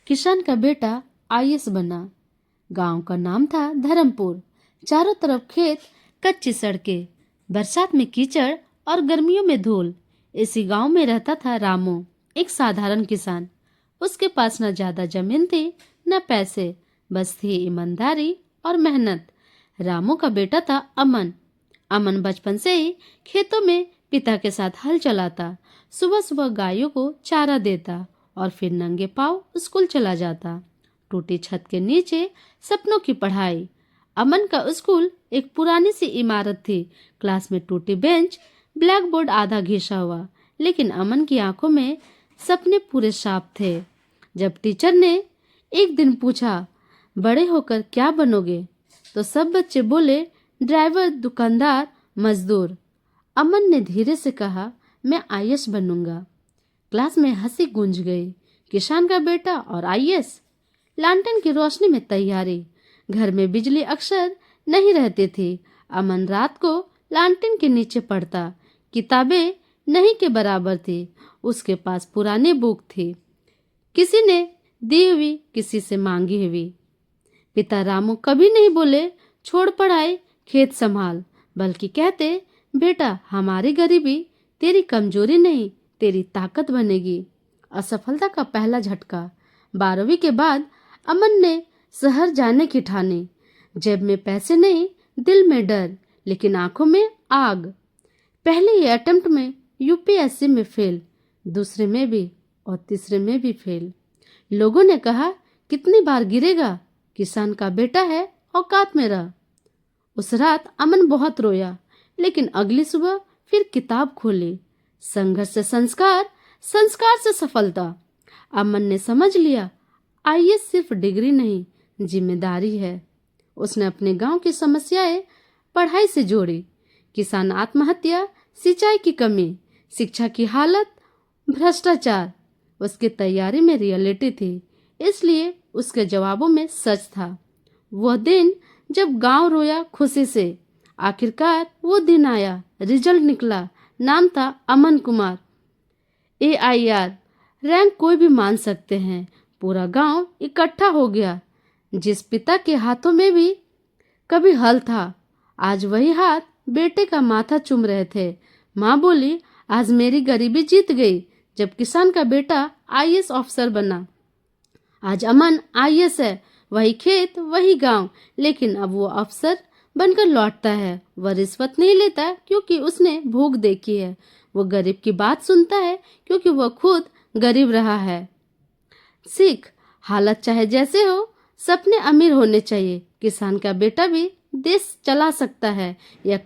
किसान का बेटा आईएएस बना। गांव का नाम था धर्मपुर। चारों तरफ खेत, कच्ची सड़कें, बरसात में कीचड़ और गर्मियों में धूल। इसी गांव में रहता था रामू, एक साधारण किसान। उसके पास न ज्यादा जमीन थी, न पैसे, बस थी ईमानदारी और मेहनत। रामू का बेटा था अमन। अमन बचपन से ही खेतों में पिता के साथ हल चलाता, सुबह सुबह गायों को चारा देता और फिर नंगे पांव स्कूल चला जाता। टूटी छत के नीचे सपनों की पढ़ाई। अमन का स्कूल एक पुरानी सी इमारत थी। क्लास में टूटी बेंच, ब्लैक बोर्ड आधा घिसा हुआ, लेकिन अमन की आंखों में सपने पूरे साफ थे। जब टीचर ने एक दिन पूछा, बड़े होकर क्या बनोगे, तो सब बच्चे बोले, ड्राइवर, दुकानदार, मजदूर। अमन ने धीरे से कहा, मैं आईएएस बनूंगा। क्लास में हंसी गूंज गई। किसान का बेटा और आईएएस। लालटेन की रोशनी में तैयारी। घर में बिजली अक्सर नहीं रहती थी। अमन रात को लालटेन के नीचे पढ़ता। किताबें नहीं के बराबर थी। उसके पास पुरानी बुक थी, किसी ने दी हुई, किसी से मांगी हुई। पिता रामू कभी नहीं बोले, छोड़ पढ़ाई, खेत संभाल, बल्कि कहते, बेटा, हमारी गरीबी तेरी कमजोरी नहीं, तेरी ताकत बनेगी। असफलता का पहला झटका। 12वीं के बाद अमन ने शहर जाने की ठानी। जेब में पैसे नहीं, दिल में डर, लेकिन आंखों में आग। पहले ही अटेम्प्ट में यूपीएससी में फेल, दूसरे में भी और तीसरे में भी फेल। लोगों ने कहा, कितनी बार गिरेगा, किसान का बेटा है, औकात में रह। उस रात अमन बहुत रोया, लेकिन अगली सुबह फिर किताब खोली। संघर्ष से संस्कार, संस्कार से सफलता। अमन ने समझ लिया, आईएएस सिर्फ डिग्री नहीं, जिम्मेदारी है। उसने अपने गांव की समस्याएं पढ़ाई से जोड़ी। किसान आत्महत्या, सिंचाई की कमी, शिक्षा की हालत, भ्रष्टाचार। उसकी तैयारी में रियलिटी थी, इसलिए उसके जवाबों में सच था। वह दिन जब गांव रोया खुशी से। आखिरकार वो दिन आया, रिजल्ट निकला। नाम था अमन कुमार। एआईआर रैंक कोई भी मान सकते हैं। पूरा गांव इकट्ठा हो गया। जिस पिता के हाथों में भी कभी हल था, आज वही हाथ बेटे का माथा चूम रहे थे। माँ बोली, आज मेरी गरीबी जीत गई, जब किसान का बेटा आईएएस ऑफिसर बना। आज अमन आईएएस है, वही खेत, वही गांव, लेकिन अब वो अफसर बनकर लौटता है। वह रिश्वत नहीं लेता क्योंकि उसने भूख देखी है। वो गरीब की बात सुनता है क्योंकि वह खुद गरीब रहा है। सीख, हालत चाहे जैसे हो, सपने अमीर होने चाहिए। किसान का बेटा भी देश चला सकता है। यह